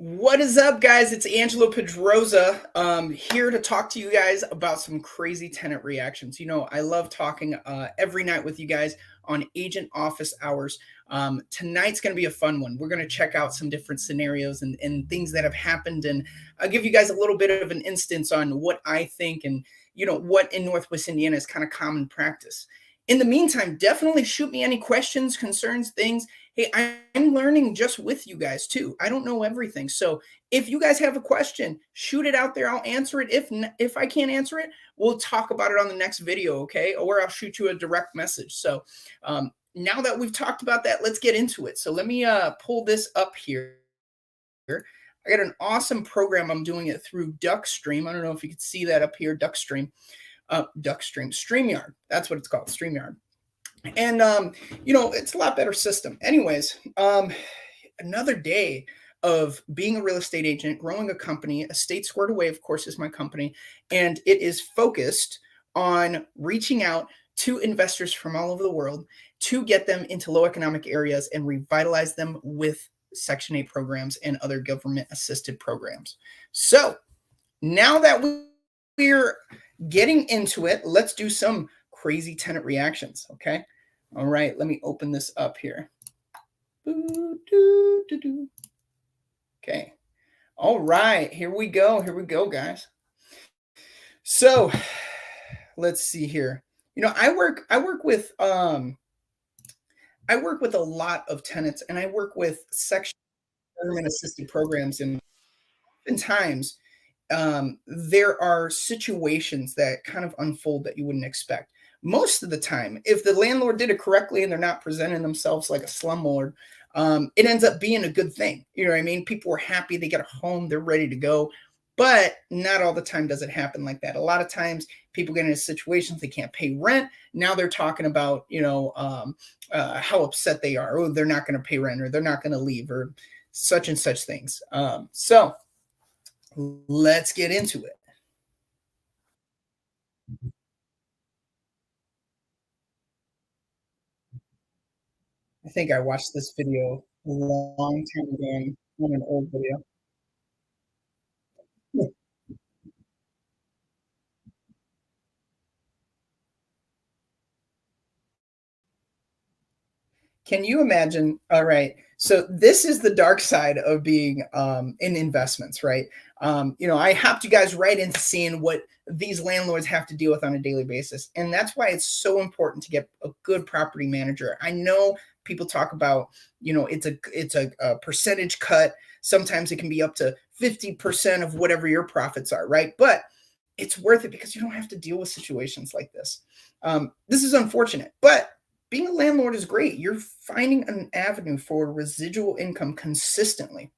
What is up, guys? It's Angelo Pedroza, here to talk to you guys about some crazy tenant reactions. I love talking every night with you guys on agent office hours. Tonight's going to be a fun one. We're going to check out some different scenarios and things that have happened, and I'll give you guys a little bit of an instance on what I think and what in Northwest Indiana is kind of common practice. In the meantime, definitely shoot me any questions, concerns, things. Hey, I'm learning just with you guys too. I don't know everything. So if you guys have a question, shoot it out there. I'll answer it. If I can't answer it, we'll talk about it on the next video, okay? Or I'll shoot you a direct message. So now that we've talked about that, let's get into it. So let me pull this up here. I got an awesome program. I'm doing it through Duckstream. I don't know if you can see that up here, Duckstream. StreamYard. That's what it's called, StreamYard. And it's a lot better system. Anyways, another day of being a real estate agent, growing a company. Estate Squared Away, of course, is my company, and it is focused on reaching out to investors from all over the world to get them into low economic areas and revitalize them with Section 8 programs and other government assisted programs. So now that we're getting into it, let's do some crazy tenant reactions. Okay. All right. Let me open this up here. Okay. All right. Here we go. Here we go, guys. So let's see here. I work with a lot of tenants, and I work with section government assisted programs, and oftentimes there are situations that kind of unfold that you wouldn't expect. Most of the time, if the landlord did it correctly and they're not presenting themselves like a slumlord, it ends up being a good thing. You know what I mean? People are happy, they get a home, they're ready to go. But not all the time does it happen like that. A lot of times people get into situations they can't pay rent. Now they're talking about, how upset they are. Oh, they're not going to pay rent, or they're not going to leave, or such and such things. So let's get into it. I think I watched this video a long time ago on an old video. Can you imagine? All right. So this is the dark side of being in investments, right? I helped you guys right into seeing what these landlords have to deal with on a daily basis. And that's why it's so important to get a good property manager. I know people talk about, it's a percentage cut. Sometimes it can be up to 50% of whatever your profits are, right? But it's worth it because you don't have to deal with situations like this. This is unfortunate, but being a landlord is great. You're finding an avenue for residual income consistently.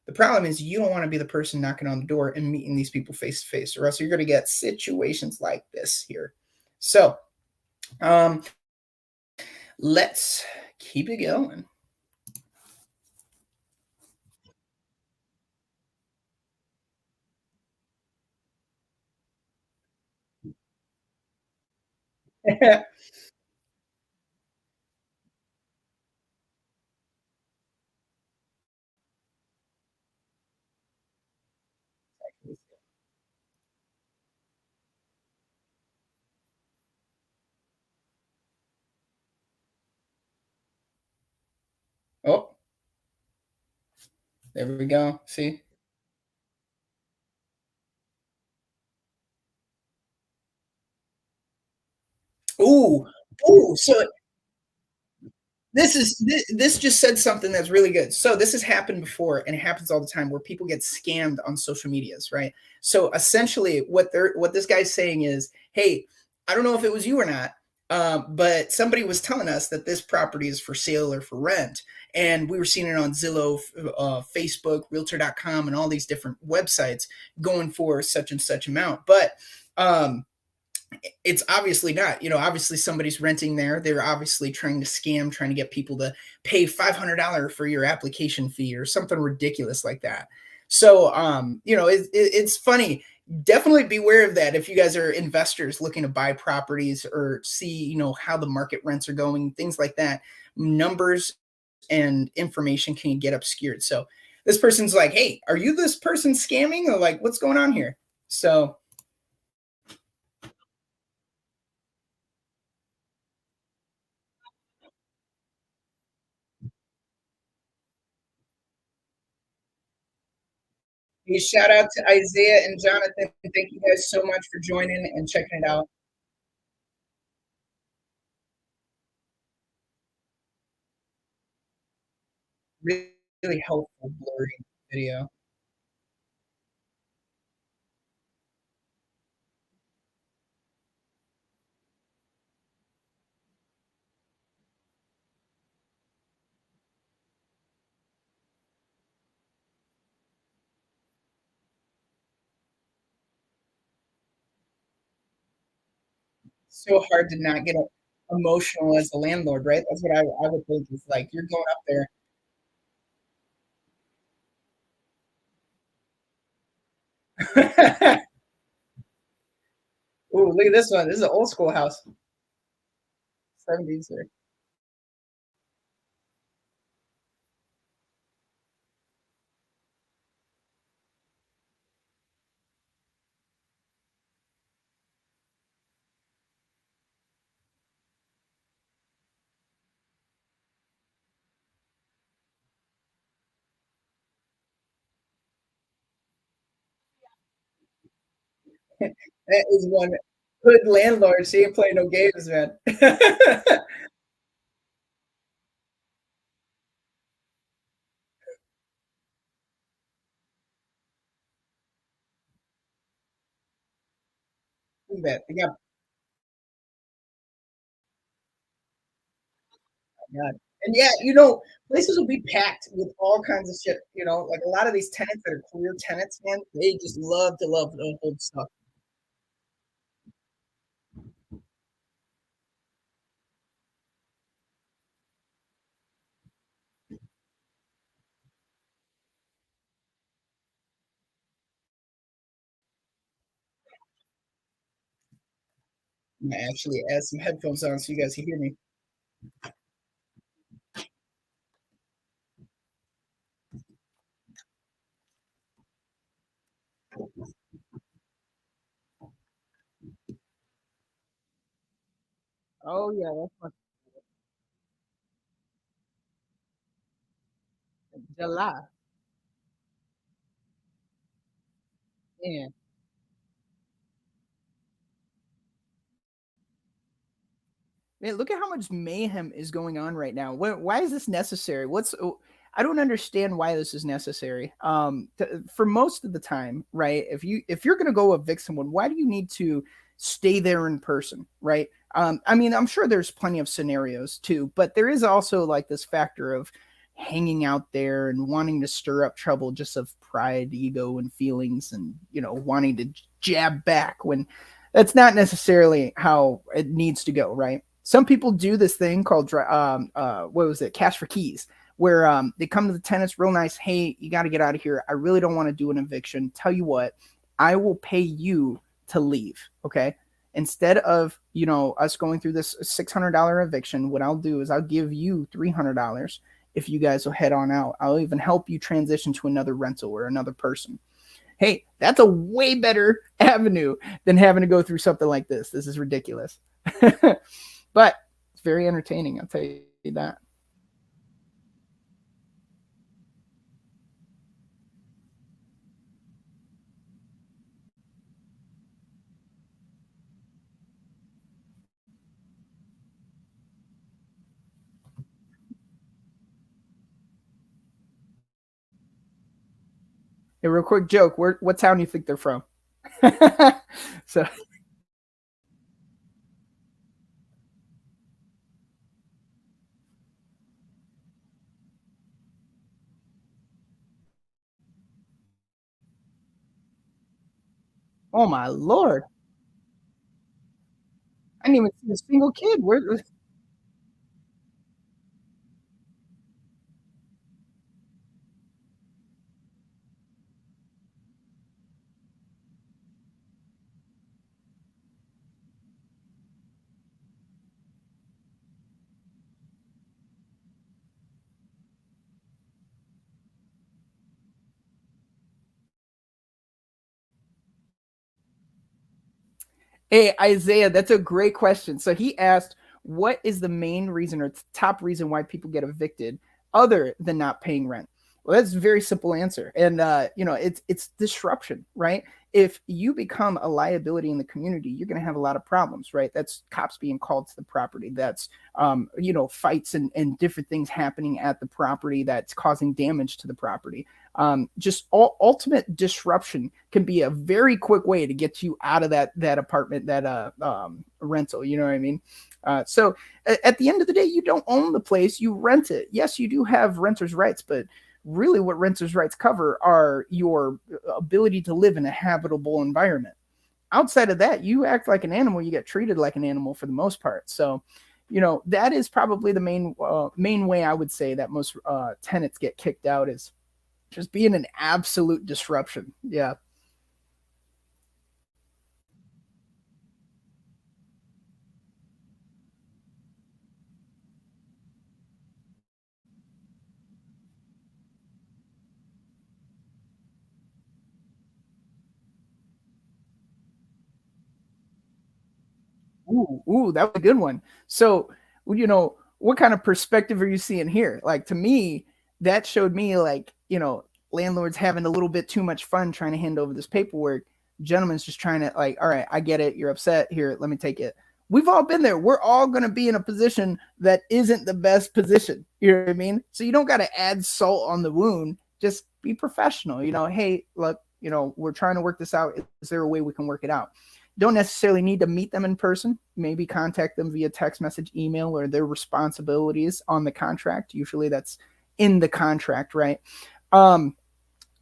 The problem is you don't want to be the person knocking on the door and meeting these people face to face, or else you're going to get situations like this here. So let's keep it going. Oh, there we go. See? Ooh, ooh. So this just said something that's really good. So this has happened before, and it happens all the time where people get scammed on social medias, right? So essentially, what this guy's saying is, hey, I don't know if it was you or not, but somebody was telling us that this property is for sale or for rent, and we were seeing it on Zillow, Facebook, Realtor.com, and all these different websites going for such and such amount, but it's obviously not. Obviously somebody's renting there. They're obviously trying to scam, trying to get people to pay $500 for your application fee or something ridiculous like that. So, it's funny. Definitely beware of that if you guys are investors looking to buy properties or see, how the market rents are going, things like that. Numbers and information can get obscured. So this person's like, "Hey, are you this person scamming or like what's going on here?" So a shout out to Isaiah and Jonathan. Thank you guys so much for joining and checking it out. Really, really helpful blurring video. So hard to not get emotional as a landlord, right? That's what I would think is like you're going up there. Ooh, look at this one. This is an old school house. 70s there. That is one good landlord. She ain't playing no games, man. Look at that. They got God. And yeah, places will be packed with all kinds of shit. Like a lot of these tenants that are career tenants, man, they just love the old stuff. I'm gonna actually add some headphones on so you guys can hear me. Oh yeah, that's my July. Yeah. Man, look at how much mayhem is going on right now. Why is this necessary? I don't understand why this is necessary. For most of the time, right? If you're gonna go evict someone, why do you need to stay there in person, right? I mean, I'm sure there's plenty of scenarios too, but there is also like this factor of hanging out there and wanting to stir up trouble just of pride, ego, and feelings, and wanting to jab back when that's not necessarily how it needs to go, right? Some people do this thing called what was it, cash for keys, where they come to the tenants real nice. Hey, you got to get out of here. I really don't want to do an eviction. Tell you what, I will pay you to leave. Okay. Instead of us going through this $600 eviction, what I'll do is I'll give you $300 if you guys will head on out. I'll even help you transition to another rental or another person. Hey, that's a way better avenue than having to go through something like this. This is ridiculous. But it's very entertaining, I'll tell you that. A real quick joke, what town do you think they're from? So, oh my lord, I didn't even see a single kid. Hey, Isaiah, that's a great question. So he asked, what is the main reason or top reason why people get evicted other than not paying rent? Well, that's a very simple answer. And it's disruption, right? If you become a liability in the community, you're going to have a lot of problems, right? That's cops being called to the property. That's fights and different things happening at the property that's causing damage to the property. Ultimate disruption can be a very quick way to get you out of that apartment, that rental. You know what I mean? So at the end of the day, you don't own the place, you rent it. Yes, you do have renters' rights, but really what renters' rights cover are your ability to live in a habitable environment. Outside of that, you act like an animal, you get treated like an animal for the most part. So, that is probably the main way I would say that most tenants get kicked out, is just being an absolute disruption. Yeah. Ooh, that was a good one. So, what kind of perspective are you seeing here? Like, to me, that showed me, like, landlords having a little bit too much fun trying to hand over this paperwork. Gentlemen's just trying to, like, all right, I get it. You're upset. Here, let me take it. We've all been there. We're all going to be in a position that isn't the best position. You know what I mean? So you don't got to add salt on the wound. Just be professional. Hey, look, we're trying to work this out. Is there a way we can work it out? Don't necessarily need to meet them in person. Maybe contact them via text message, email, or their responsibilities on the contract. Usually that's in the contract, right? Um,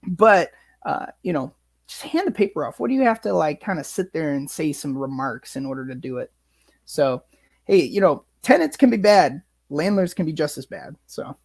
but just hand the paper off. What do you have to, like, kind of sit there and say some remarks in order to do it? So, hey, tenants can be bad, landlords can be just as bad. So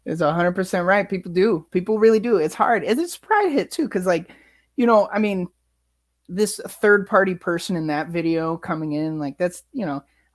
it's 100% right. People do. People really do. It's hard. It's a pride hit too, because, like, I mean, this third party person in that video coming in, like, that's,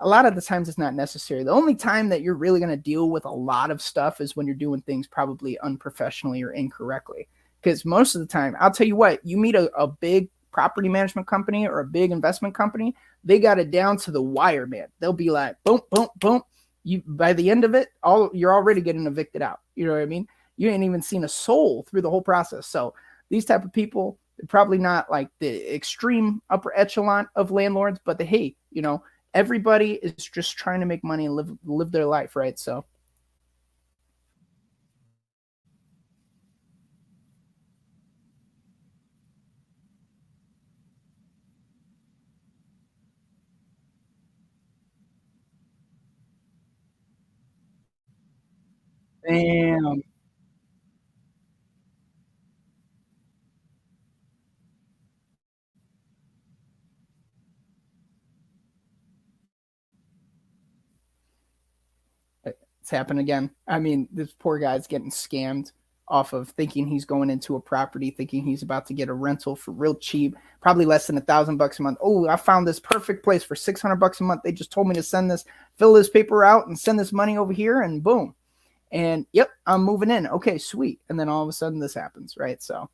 a lot of the times it's not necessary. The only time that you're really going to deal with a lot of stuff is when you're doing things probably unprofessionally or incorrectly. Because most of the time, I'll tell you what, you meet a big property management company or a big investment company, they got it down to the wire, man. They'll be like, boom, boom, boom. You, by the end of it, you're already getting evicted out. You know what I mean? You ain't even seen a soul through the whole process. So these type of people, probably not like the extreme upper echelon of landlords, but hey, everybody is just trying to make money and live their life, right? So damn, it's happened again. I mean, this poor guy's getting scammed off of thinking he's going into a property, thinking he's about to get a rental for real cheap, probably less than $1,000 a month. Oh, I found this perfect place for $600 a month. They just told me to fill this paper out and send this money over here, and boom. And yep, I'm moving in. Okay, sweet. And then all of a sudden this happens, right? So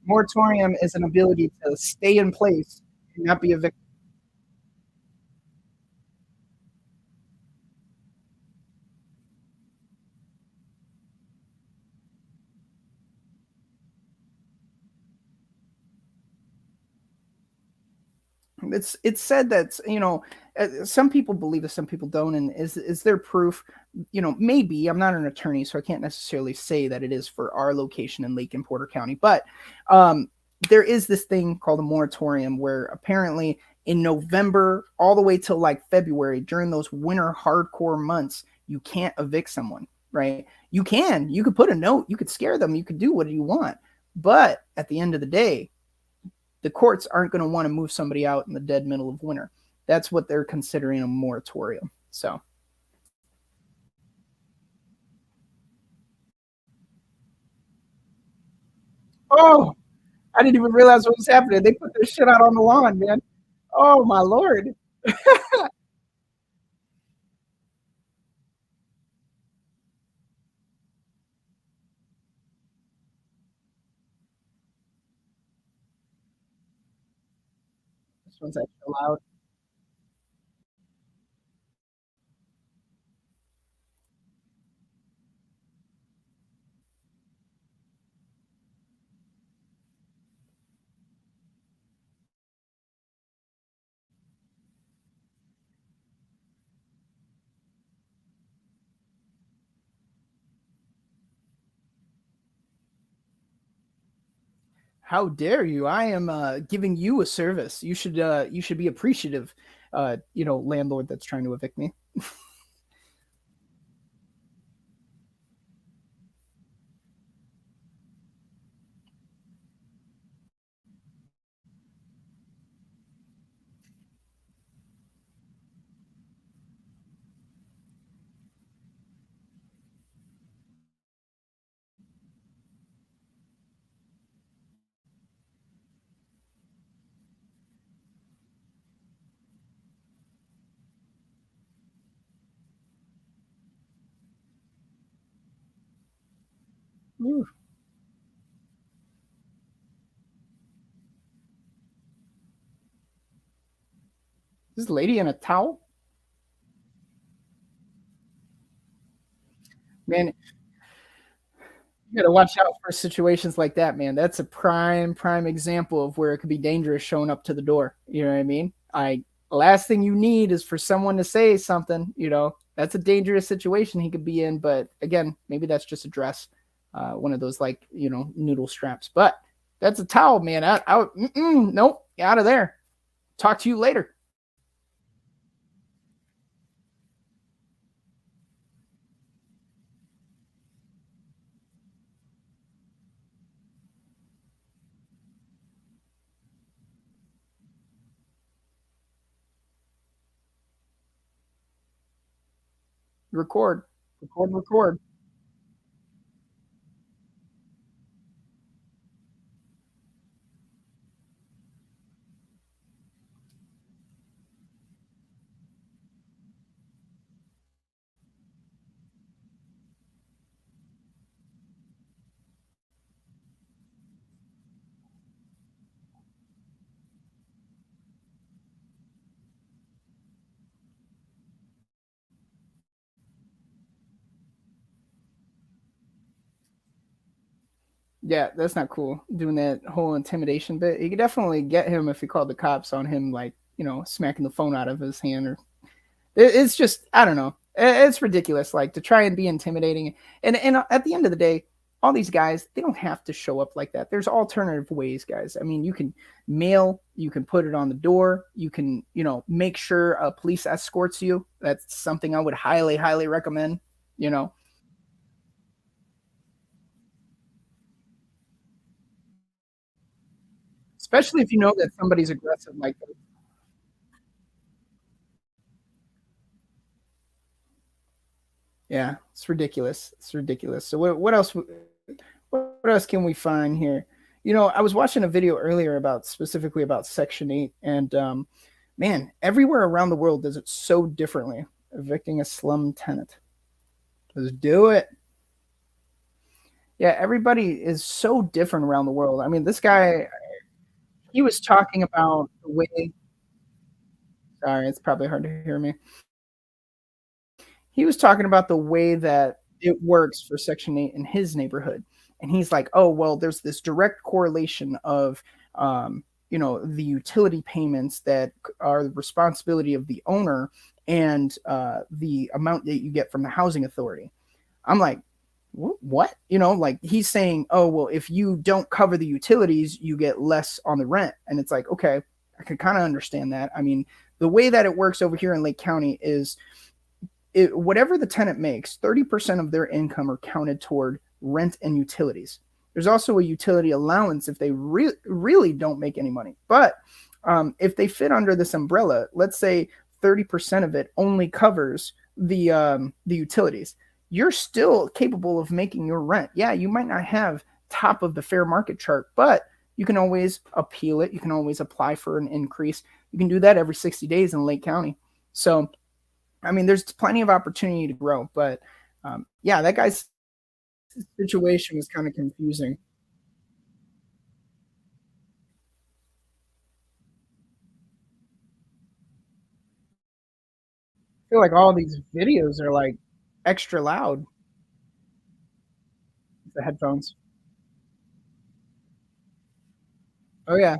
moratorium is an ability to stay in place and not be evicted. It's said that some people believe this, some people don't, and is there proof? Maybe I'm not an attorney, so I can't necessarily say that it is for our location in Lake and Porter County, but um, there is this thing called a moratorium where apparently in November all the way till like February during those winter hardcore months, you can't evict someone, right? You could put a note, you could scare them, you could do what you want, but at the end of the day, the courts aren't going to want to move somebody out in the dead middle of winter. That's what they're considering a moratorium. So, oh, I didn't even realize what was happening. They put this shit out on the lawn, man. Oh my lord. This one's extra loud. How dare you? I am giving you a service. You should be appreciative, landlord that's trying to evict me. Ooh, this lady in a towel? Man, you gotta watch out for situations like that, man. That's a prime example of where it could be dangerous showing up to the door. You know what I mean? Last thing you need is for someone to say something. That's a dangerous situation he could be in. But again, maybe that's just a dress, one of those like noodle straps. But that's a towel, man. Nope, out of there. Talk to you later. Record, record. Yeah, that's not cool. Doing that whole intimidation bit. You could definitely get him if he called the cops on him, like smacking the phone out of his hand, or it's just I don't know. It's ridiculous. Like to try and be intimidating, and at the end of the day, all these guys they don't have to show up like that. There's alternative ways, guys. I mean, you can mail, you can put it on the door, you can make sure a police escorts you. That's something I would highly recommend. You know, especially if you know that somebody's aggressive like yeah, it's ridiculous. It's ridiculous. So what else? What else can we find here? I was watching a video earlier about specifically about Section 8, and man, everywhere around the world does it so differently. Evicting a slum tenant. Let's do it. Yeah, everybody is so different around the world. I mean, this guy, he was talking about the way. Sorry, it's probably hard to hear me. He was talking about the way that it works for Section 8 in his neighborhood. And he's like, oh, well, there's this direct correlation of the utility payments that are the responsibility of the owner, and the amount that you get from the housing authority. I'm like, what? Like he's saying, oh, well, if you don't cover the utilities, you get less on the rent. And it's like, okay, I can kind of understand that. I mean, the way that it works over here in Lake County is whatever the tenant makes, 30% of their income are counted toward rent and utilities. There's also a utility allowance if they really don't make any money. But if they fit under this umbrella, let's say 30% of it only covers the utilities, you're still capable of making your rent. Yeah, you might not have top of the fair market chart, but you can always appeal it. You can always apply for an increase. You can do that every 60 days in Lake County. So, I mean, there's plenty of opportunity to grow. But yeah, that guy's situation was kind of confusing. I feel like all these videos are like extra loud, the headphones. Oh, yeah.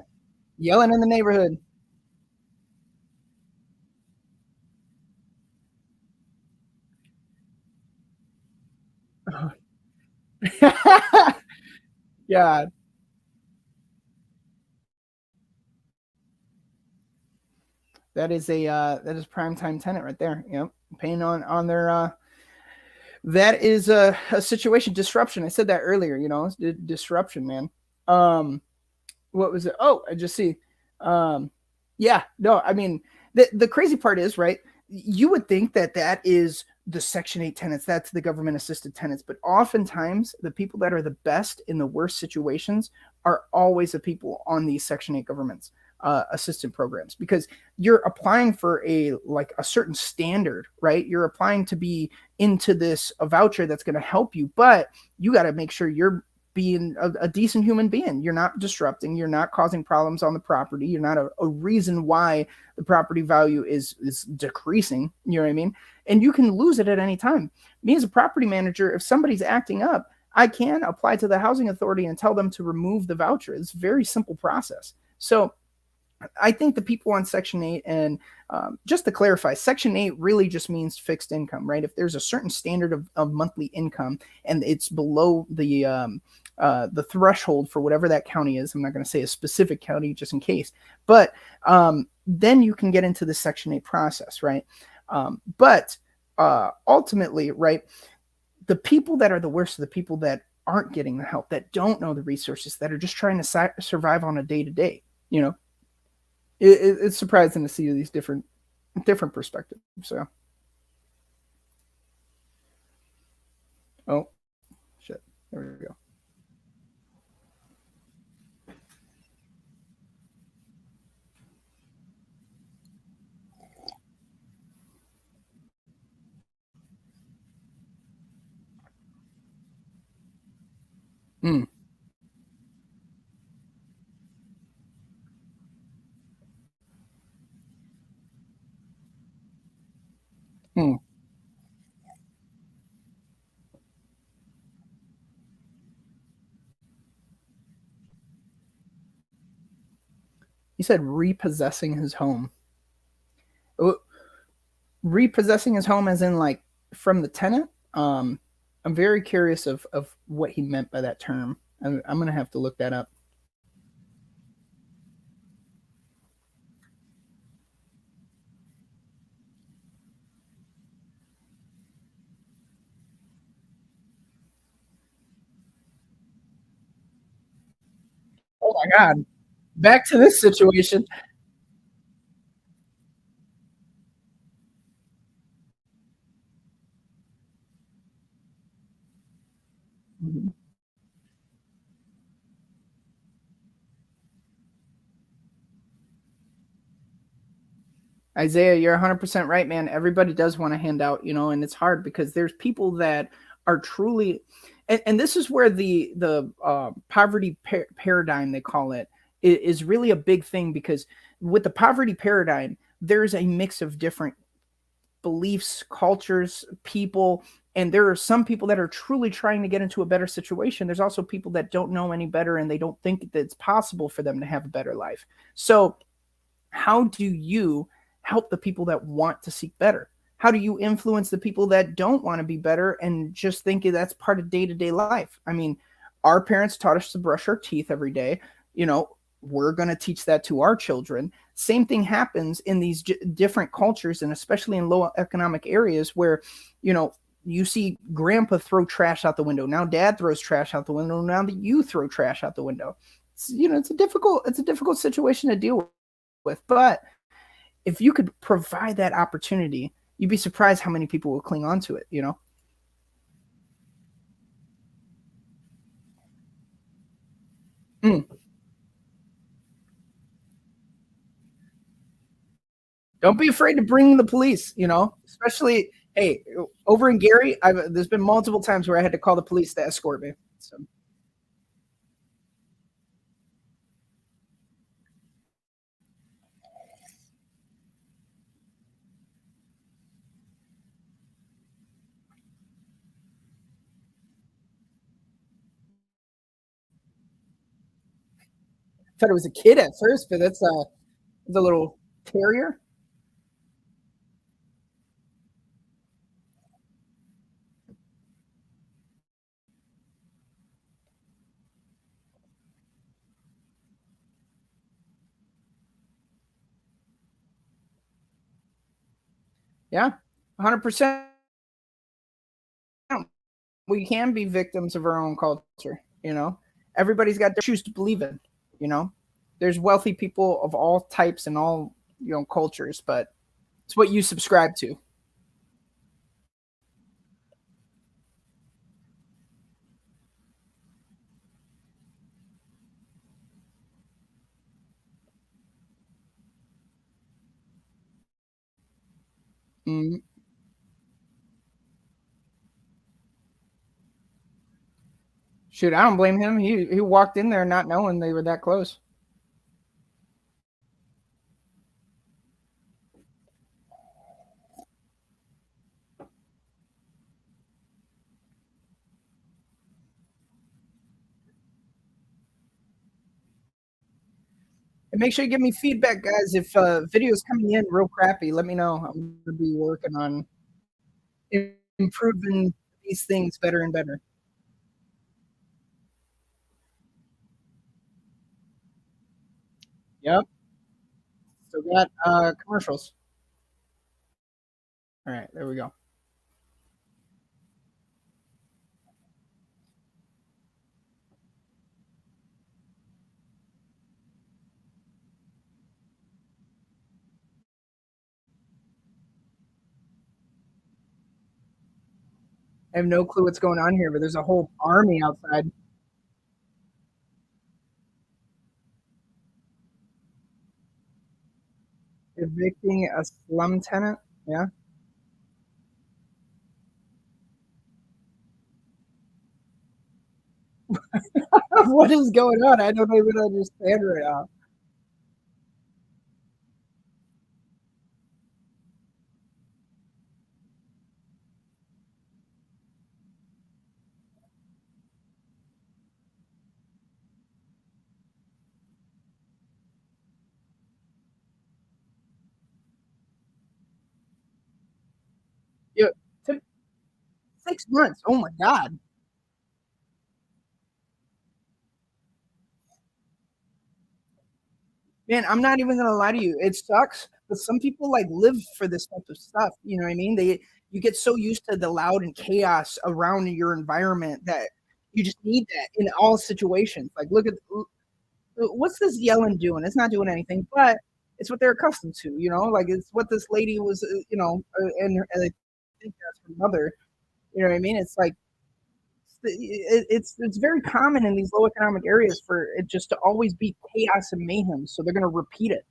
Yelling in the neighborhood. Yeah, that is prime time tenant right there. Yep. Paying on their that is a situation disruption. I said that earlier, it's disruption, man. Um what was it? Oh, I just see. Um, yeah, no, I mean, the crazy part is, right? You would think that that is the Section 8 tenants, that's the government assisted tenants, but oftentimes the people that are the best in the worst situations are always the people on these Section 8 governments assisted programs, because you're applying for a certain standard, right? You're applying to be into this a voucher that's going to help you, but you got to make sure you're being a decent human being. You're not disrupting. You're not causing problems on the property. You're not a reason why the property value is decreasing. You know what I mean? And you can lose it at any time. Me as a property manager, if somebody's acting up, I can apply to the housing authority and tell them to remove the voucher. It's a very simple process. So I think the people on Section 8, and just to clarify, Section 8 really just means fixed income, right? If there's a certain standard of monthly income and it's below the threshold for whatever that county is, I'm not going to say a specific county just in case, but then you can get into the Section 8 process, right? But ultimately, right, the people that are the worst are the people that aren't getting the help, that don't know the resources, that are just trying to survive on a day to day. You know, it's surprising to see these different perspectives. So, oh shit, there we go. Mm, mm. He said repossessing his home. Oh, repossessing his home, as in like from the tenant. I'm very curious of what he meant by that term. I'm gonna have to look that up. Oh my god! Back to this situation. Mhm. Isaiah, you're 100% right, man. Everybody does want to hand out, and it's hard because there's people that are truly, and this is where the poverty paradigm, they call it, is really a big thing, because with the poverty paradigm, there's a mix of different beliefs, cultures, people, And there are some people that are truly trying to get into a better situation. There's also people that don't know any better and they don't think that it's possible for them to have a better life. So, how do you help the people that want to seek better? How do you influence the people that don't want to be better and just think that's part of day-to-day life? I mean, our parents taught us to brush our teeth every day. You know, we're going to teach that to our children. Same thing happens in these different cultures, and especially in low economic areas where, you know, you see grandpa throw trash out the window. Now dad throws trash out the window. Now that you throw trash out the window. You know, it's a difficult situation to deal with. But if you could provide that opportunity, you'd be surprised how many people will cling on to it, you know? Mm. Don't be afraid to bring the police, you know, especially, hey, over in Gary, there's been multiple times where I had to call the police to escort me. So, I thought it was a kid at first, but that's the little terrier. Yeah, 100%. We can be victims of our own culture, you know? Everybody's got their shoes to believe in, you know? There's wealthy people of all types and all, you know, cultures, but it's what you subscribe to. Mm, shoot, I don't blame him. He walked in there not knowing they were that close. And make sure you give me feedback, guys. If video's coming in real crappy, let me know. I'm gonna be working on improving these things better and better. Yep. So got commercials. All right, there we go. I have no clue what's going on here, but there's a whole army outside evicting a slum tenant. Yeah. What is going on? I don't even understand right now. Yeah, took 6 months. Oh my god. Man, I'm not even gonna lie to you. It sucks, but some people like live for this type of stuff. You know what I mean? You get so used to the loud and chaos around your environment that you just need that in all situations. Like, look at what's this yelling doing? It's not doing anything, but it's what they're accustomed to. You know, like it's what this lady was. And I think that's her mother. You know what I mean? It's like it's very common in these low economic areas for it just to always be chaos and mayhem. So they're going to repeat it.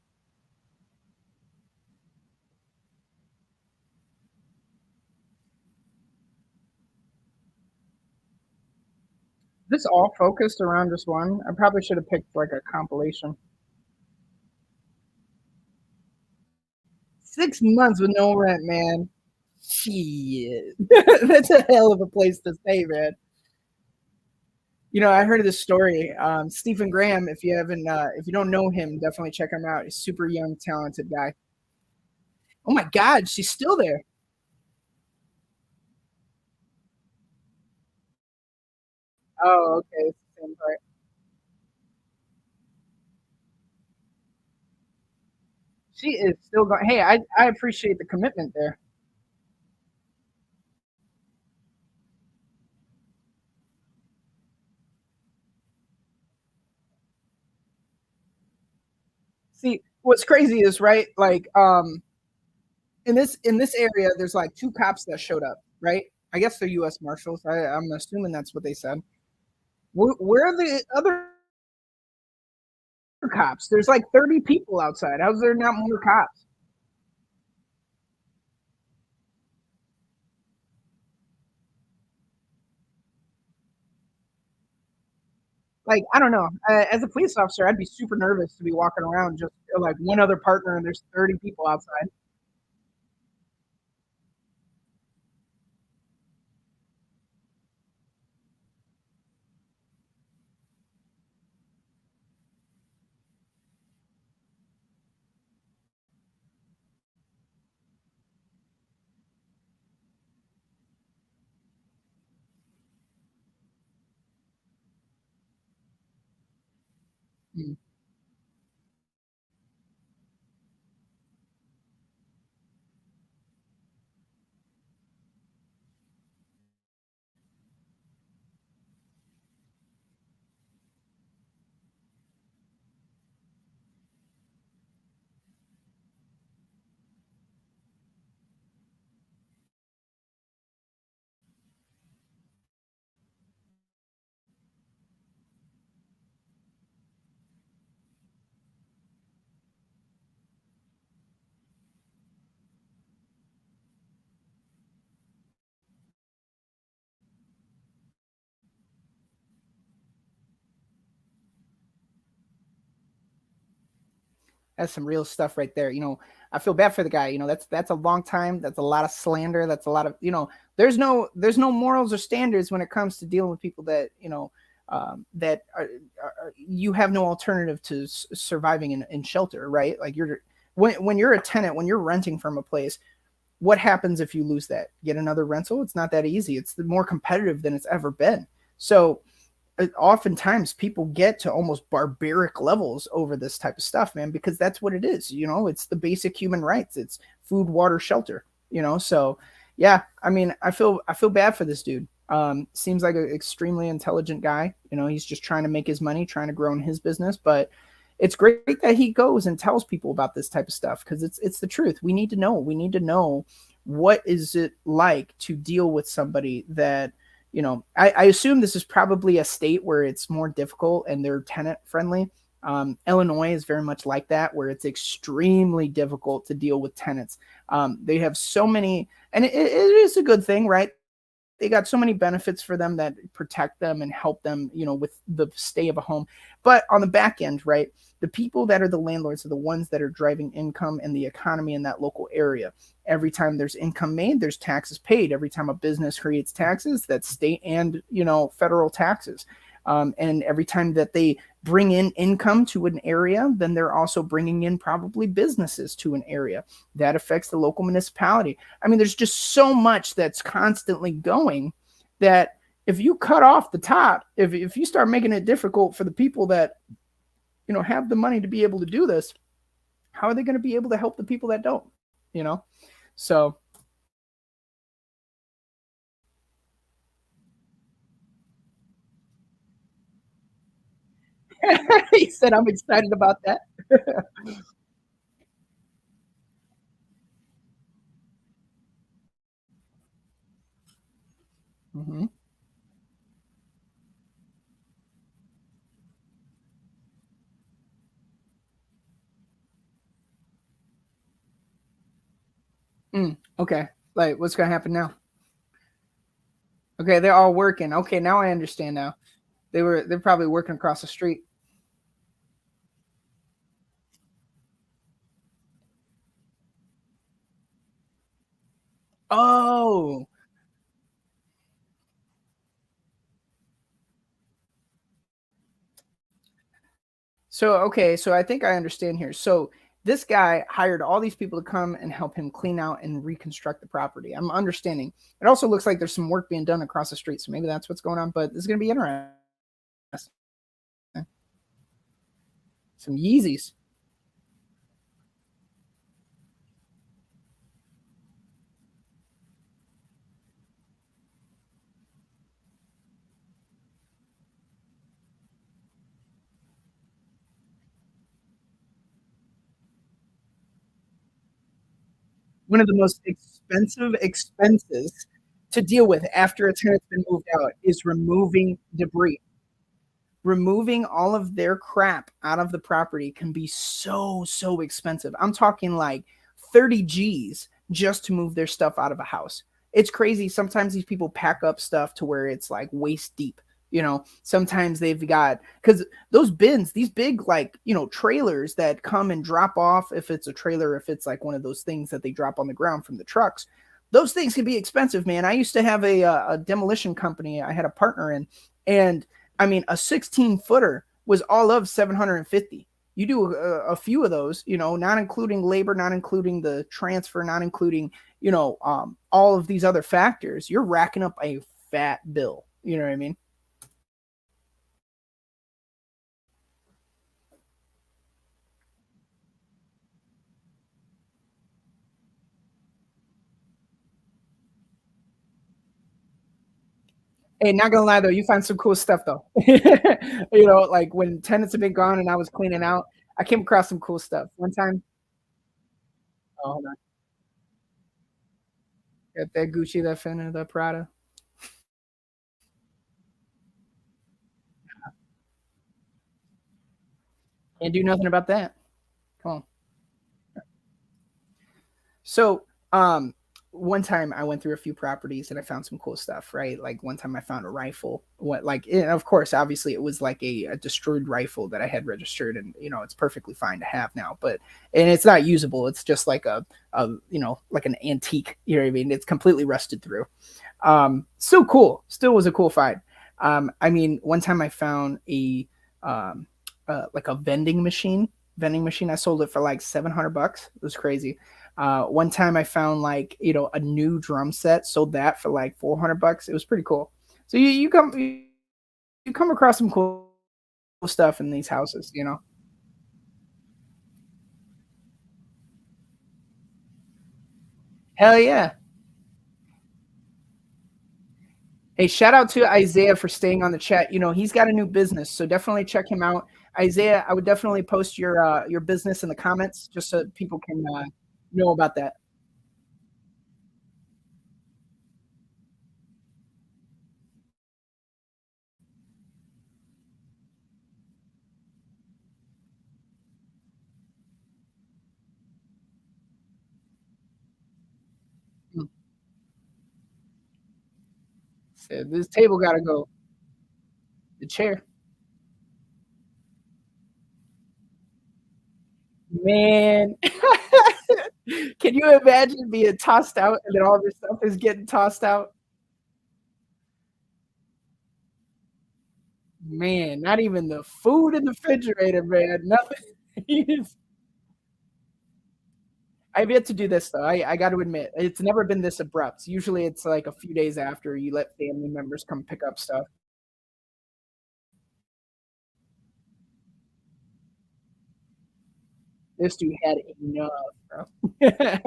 This all focused around just one. I probably should have picked like a compilation. 6 months with no rent, man. Shit. That's a hell of a place to stay, man. You know, I heard of this story. Stephen Graham, if you don't know him, definitely check him out. He's a super young, talented guy. Oh my God, she's still there. Oh, okay. It's the same part. She is still going. Hey, I appreciate the commitment there. See, what's crazy is right, like in this area, there's like two cops that showed up, right? I guess they're U.S. Marshals. I'm assuming that's what they said. Where are the other cops? There's like 30 people outside. How's there not more cops? Like, I don't know. As a police officer, I'd be super nervous to be walking around just like one other partner and there's 30 people outside. Mm. That's some real stuff right there. I feel bad for the guy. That's a long time. That's a lot of slander. That's a lot of there's no morals or standards when it comes to dealing with people that that you have no alternative to surviving in shelter, right? Like when you're a tenant, when you're renting from a place, what happens if you lose that? Get another rental? It's not that easy. It's more competitive than it's ever been. So oftentimes people get to almost barbaric levels over this type of stuff, man, because that's what it is. It's the basic human rights. It's food, water, shelter. So yeah, I mean, I feel bad for this dude. Seems like an extremely intelligent guy. He's just trying to make his money, trying to grow in his business, but it's great that he goes and tells people about this type of stuff because it's the truth. We need to know. We need to know what is it like to deal with somebody that I assume this is probably a state where it's more difficult and they're tenant friendly. Illinois is very much like that, where it's extremely difficult to deal with tenants. They have so many, and it is a good thing, right? They got so many benefits for them that protect them and help them, with the stay of a home. But on the back end, right, the people that are the landlords are the ones that are driving income and the economy in that local area. Every time there's income made, there's taxes paid. Every time a business creates taxes, that's state and federal taxes. And every time that they bring in income to an area, then they're also bringing in probably businesses to an area that affects the local municipality. I mean, there's just so much that's constantly going that if you cut off the top, if you start making it difficult for the people that have the money to be able to do this, how are they going to be able to help the people that don't? You know, so he said, "I'm excited about that." Hmm. Okay, like what's going to happen now? Okay, they're all working. Okay, now I understand. Now they're probably working across the street. Oh, so okay, so I think I understand here. So this guy hired all these people to come and help him clean out and reconstruct the property. I'm understanding. It also looks like there's some work being done across the street, so maybe that's what's going on. But this is going to be interesting. Some Yeezys. One of the most expensive expenses to deal with after a tenant's been moved out is removing debris. Removing all of their crap out of the property can be so expensive. I'm talking like 30 G's just to move their stuff out of a house. It's crazy. Sometimes these people pack up stuff to where it's like waist deep. Sometimes they've got because those bins, these big, like, trailers that come and drop off. If it's a trailer, if it's like one of those things that they drop on the ground from the trucks, those things can be expensive, man. I used to have a demolition company I had a partner in, and I mean, a 16 footer was all of 750. You do a few of those, not including labor, not including the transfer, not including, all of these other factors. You're racking up a fat bill. You know what I mean? Hey, not gonna lie though, you find some cool stuff though. Like when tenants have been gone and I was cleaning out, I came across some cool stuff. One time, oh, hold on, got that Gucci, that Fendi, that Prada. Can't do nothing about that. Come on. So, one time I went through a few properties and I found some cool stuff, right? Like one time I found a rifle. What, like, and of course, obviously, it was like a destroyed rifle that I had registered, and it's perfectly fine to have now. But and it's not usable. It's just like like an antique. You know what I mean? It's completely rusted through. Still cool. Still was a cool find. I mean, one time I found a um, like a vending machine. I sold it for like 700 bucks. It was crazy. One time I found like a new drum set, sold that for like 400 bucks. It was pretty cool. So you come across some cool stuff in these houses. Hell yeah. Hey, shout out to Isaiah for staying on the chat. He's got a new business, so definitely check him out. Isaiah, I would definitely post your business in the comments just so people can know about that. Mm. So this table got to go. The chair, man. Can you imagine being tossed out and then all this stuff is getting tossed out? Man, not even the food in the refrigerator, man. Nothing. I've yet to do this though. I got to admit, it's never been this abrupt. Usually, it's like a few days after you let family members come pick up stuff. This dude had enough, bro. Look at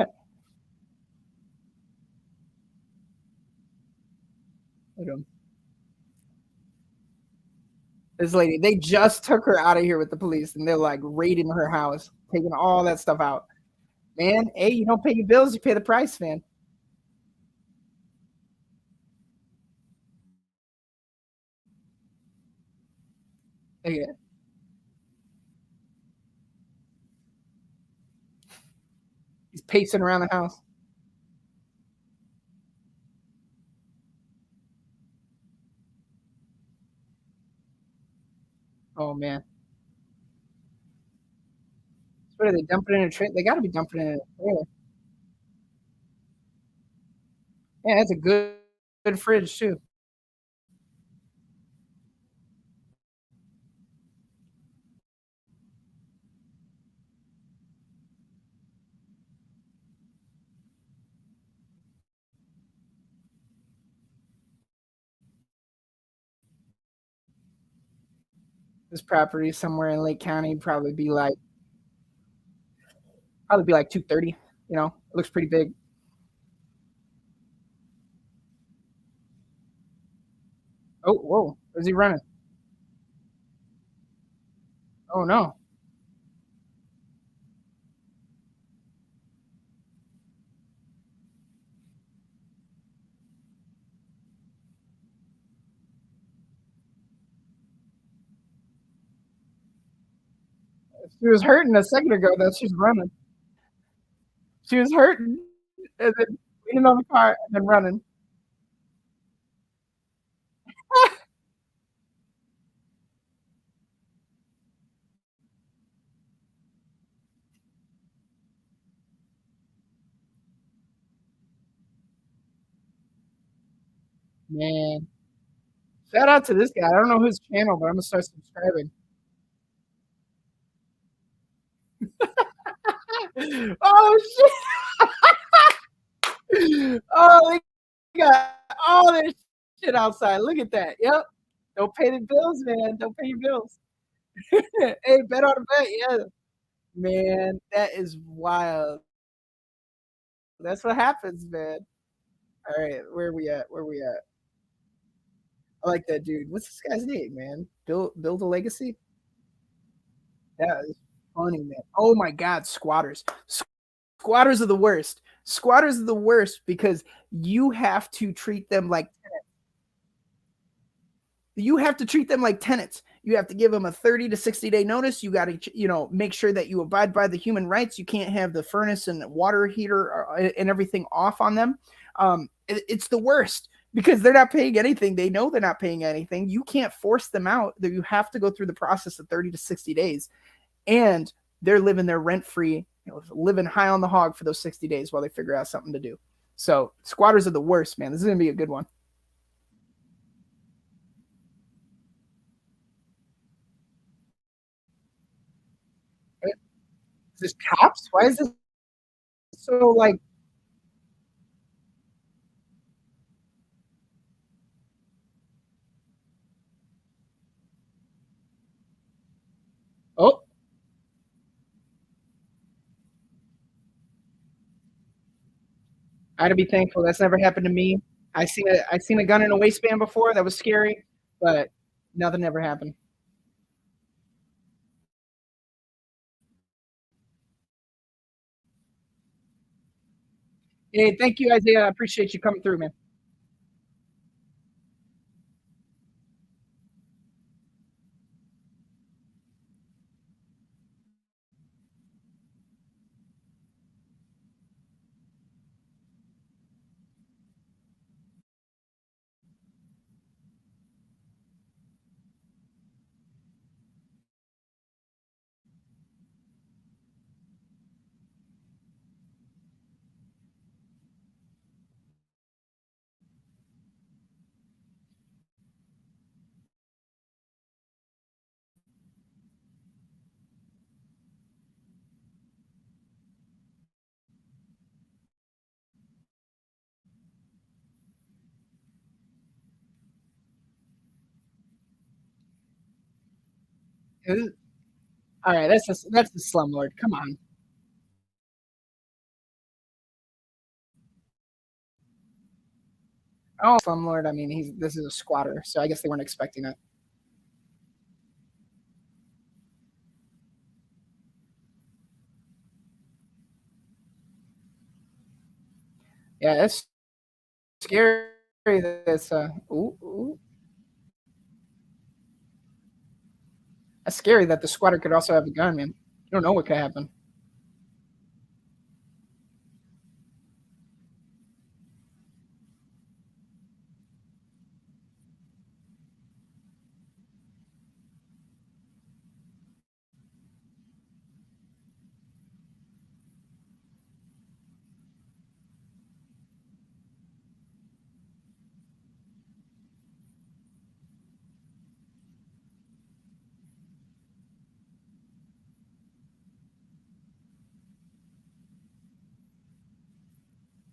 him. This lady, they just took her out of here with the police, and they're like raiding her house, taking all that stuff out. Man, hey, you don't pay your bills, you pay the price, man. Yeah, he's pacing around the house. Oh man, what are they dumping in a trailer? They got to be dumping it in a trailer. Yeah, that's a good fridge too. This property somewhere in Lake County probably be like 230. You know, it looks pretty big. Oh, whoa, where's he running? Oh no, she was hurting a second ago. That she's running. She was hurting, and then leaning on the car and then running. Man, shout out to this guy. I don't know his channel, but I'm gonna start subscribing. Oh shit! Oh, they got all this shit outside. Look at that. Yep. Don't pay the bills, man. Don't pay your bills. Hey, bet on a bet. Yeah, man, that is wild. That's what happens, man. All right, where we at? Where we at? I like that dude. What's this guy's name, man? Build a legacy. That is funny, man. Oh my God, squatters. Squatters are the worst. Squatters are the worst because you have to treat them like tenants. You have to give them a 30 to 60-day notice. You got to, make sure that you abide by the human rights. You can't have the furnace and water heater and everything off on them. It's the worst because they're not paying anything. They know they're not paying anything. You can't force them out. You have to go through the process of 30 to 60 days. And they're living their rent free, living high on the hog for those 60 days while they figure out something to do. So squatters are the worst, man. This is going to be a good one. Is this cops? Why is this so like, oh, I gotta be thankful. That's never happened to me. I seen a gun in a waistband before. That was scary, but nothing ever happened. Hey, thank you, Isaiah. I appreciate you coming through, man. All right, that's the slumlord. Come on. Oh, slumlord. I mean, he's this is a squatter, so I guess they weren't expecting it. Yeah, that's scary. That's that's scary that the squatter could also have a gun, man. You don't know what could happen.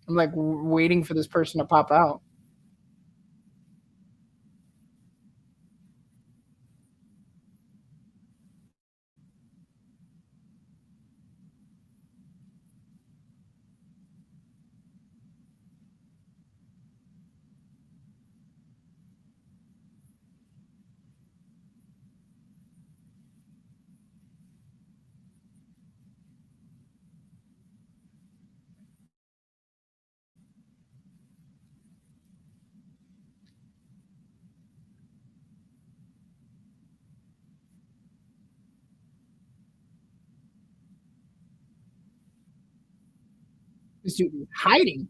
I'm like waiting for this person to pop out. This dude was hiding.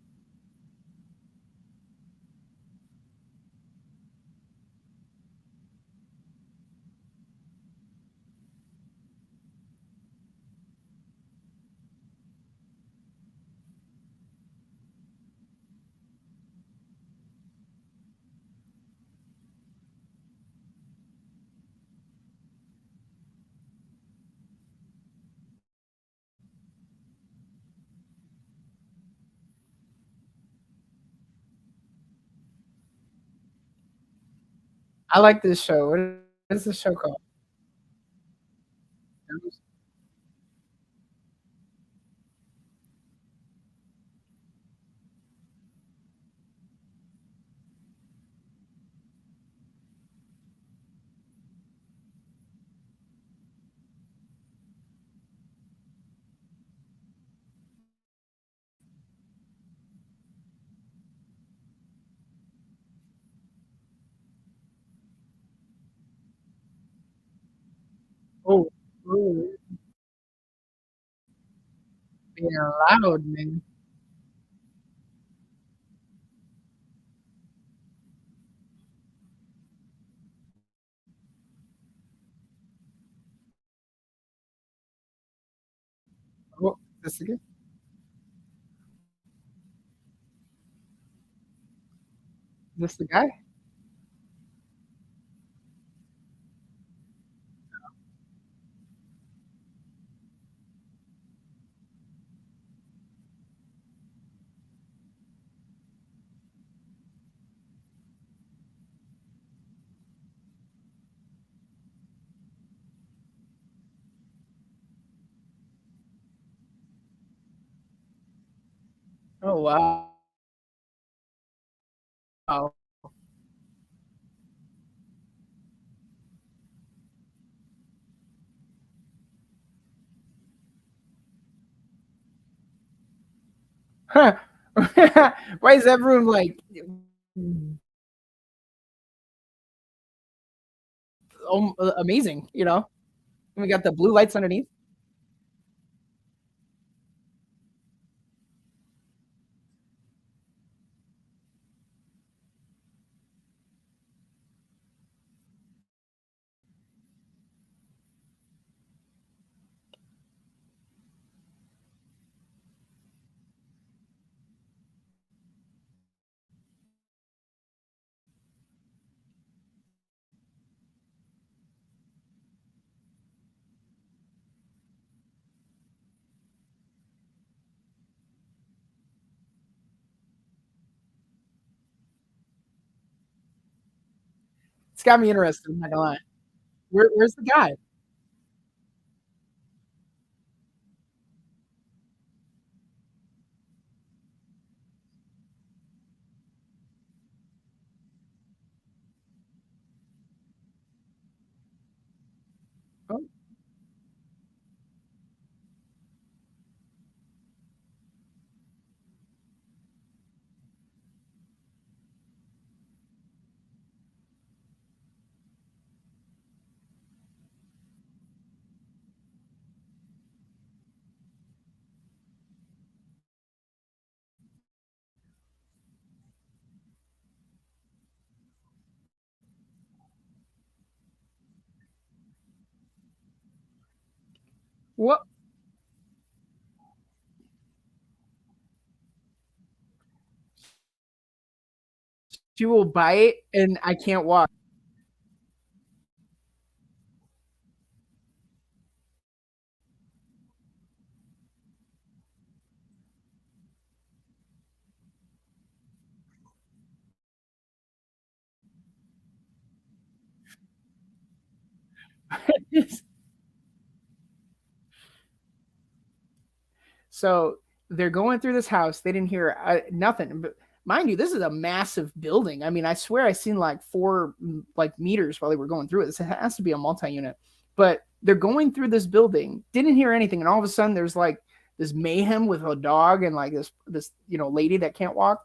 I like this show. What is this show called? Oh, ooh, being loud, man. Oh, this again? This the guy? Oh, wow. Huh. Why is everyone like amazing, you know? And we got the blue lights underneath. It's got me interested, I'm not gonna lie. Where's the guy? Oh, what? She will bite and I can't walk. So they're going through this house. They didn't hear nothing. But mind you, this is a massive building. I mean, I swear I seen like four like meters while they were going through it. This has to be a multi-unit. But they're going through this building, didn't hear anything, and all of a sudden there's like this mayhem with a dog and like this lady that can't walk.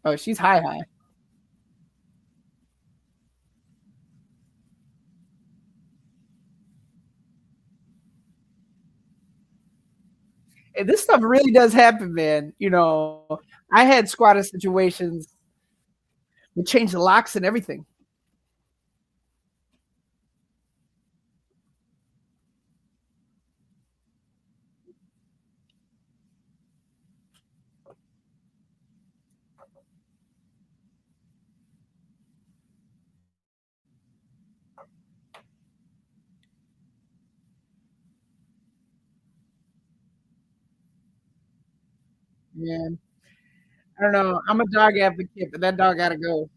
Oh, she's high high. And this stuff really does happen, man. I had squatter situations. We changed the locks and everything. Man, I don't know. I'm a dog advocate, but that dog gotta go.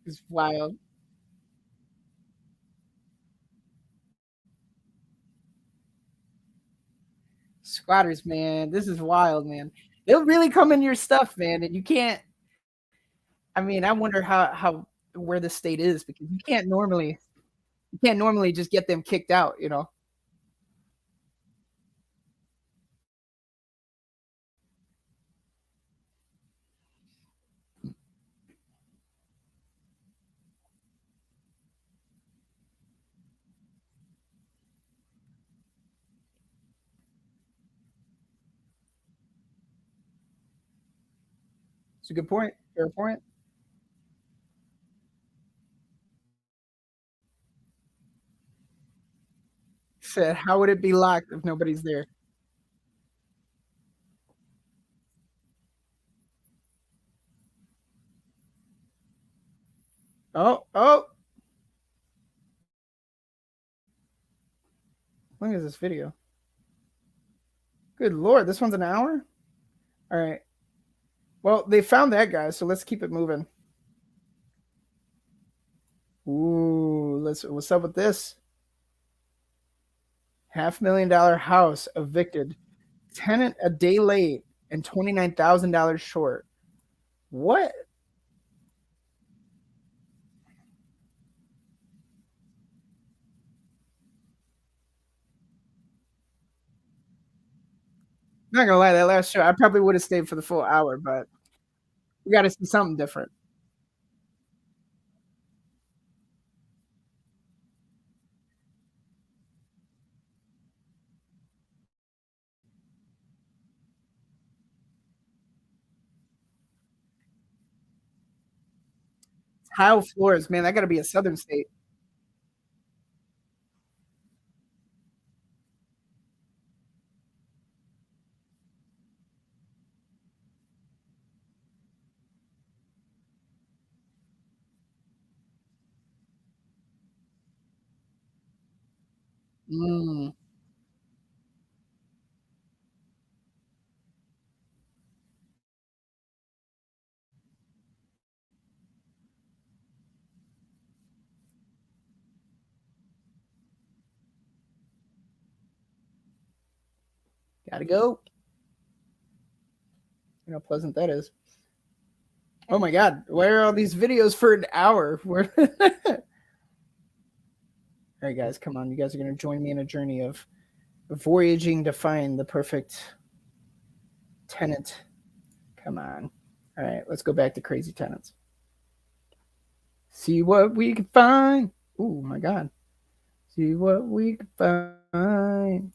It's wild. Squatters, man, this is wild, man. They'll really come in your stuff, man, and you can't. I mean, I wonder how where the state is because you can't normally just get them kicked out. It's a good point. Fair point. Said, how would it be locked if nobody's there? Oh, oh, look at this video. Good lord, this one's an hour? All right. Well, they found that guy, so let's keep it moving. Ooh, what's up with this? $500,000 house evicted. Tenant a day late and $29,000 short. What? Not gonna lie, that last show, I probably would have stayed for the full hour, but we got to see something different. Tile floors, man, that got to be a southern state. Mm, gotta go. You know how pleasant that is. Oh my god, why are all these videos for an hour? Where all right, guys, come on. You guys are gonna join me in a journey of voyaging to find the perfect tenant. Come on. All right, let's go back to crazy tenants. See what we can find. Oh my god. See what we can find.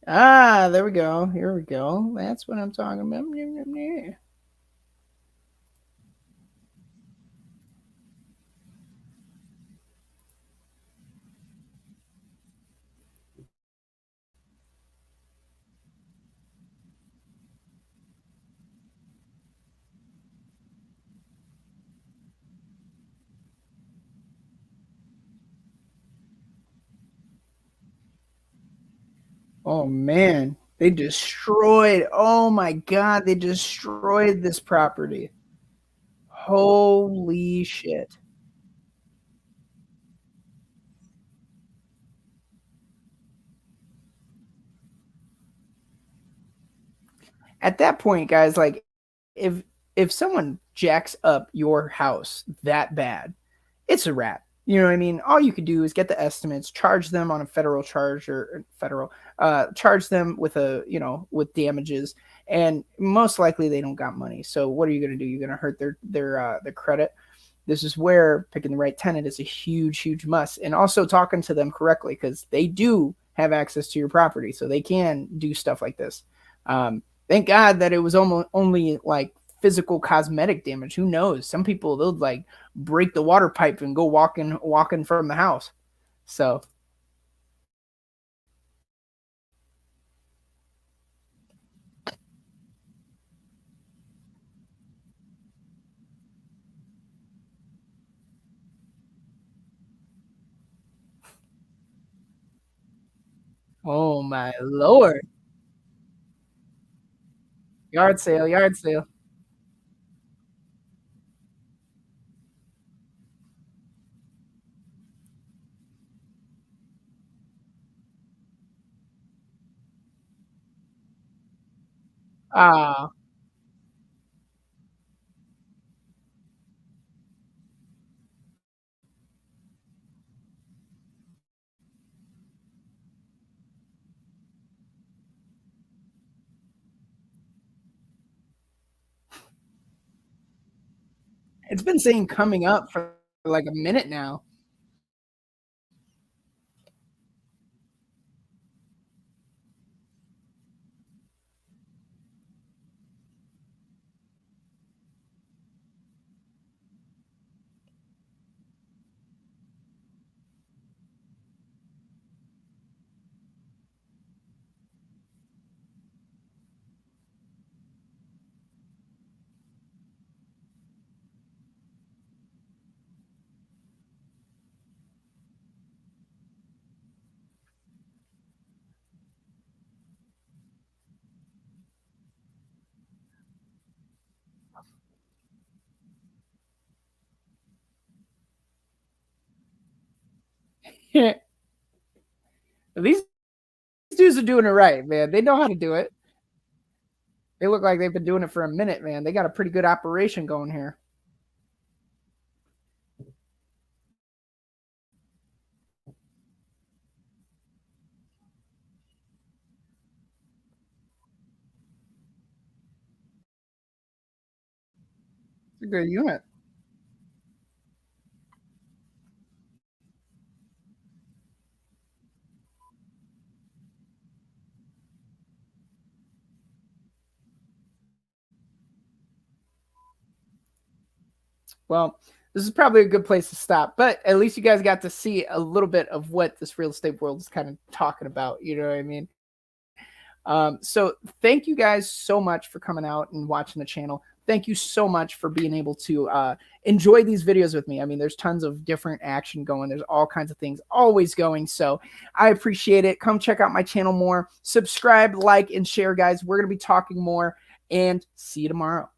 Ah, there we go. Here we go. That's what I'm talking about. Oh man, they destroyed. Oh my god, they destroyed this property. Holy shit. At that point, guys, like if if someone jacks up your house that bad, it's a wrap. You know what I mean? All you could do is get the estimates, charge them on a federal charge or federal, charge them with a, with damages, and most likely they don't got money. So what are you going to do? You're going to hurt their credit. This is where picking the right tenant is a huge, huge must, and also talking to them correctly because they do have access to your property, so they can do stuff like this. Thank God that it was almost only like physical cosmetic damage. Who knows? Some people they'll like break the water pipe and go walking from the house. So, oh my lord, yard sale, yard sale. Ah, it's been saying coming up for like a minute now. These dudes are doing it right, man. They know how to do it. They look like they've been doing it for a minute, man. They got a pretty good operation going here. It's a good unit. Well, this is probably a good place to stop, but at least you guys got to see a little bit of what this real estate world is kind of talking about. You know what I mean? So thank you guys so much for coming out and watching the channel. Thank you so much for being able to enjoy these videos with me. I mean, there's tons of different action going. There's all kinds of things always going. So I appreciate it. Come check out my channel more. Subscribe, like, and share, guys. We're going to be talking more and see you tomorrow.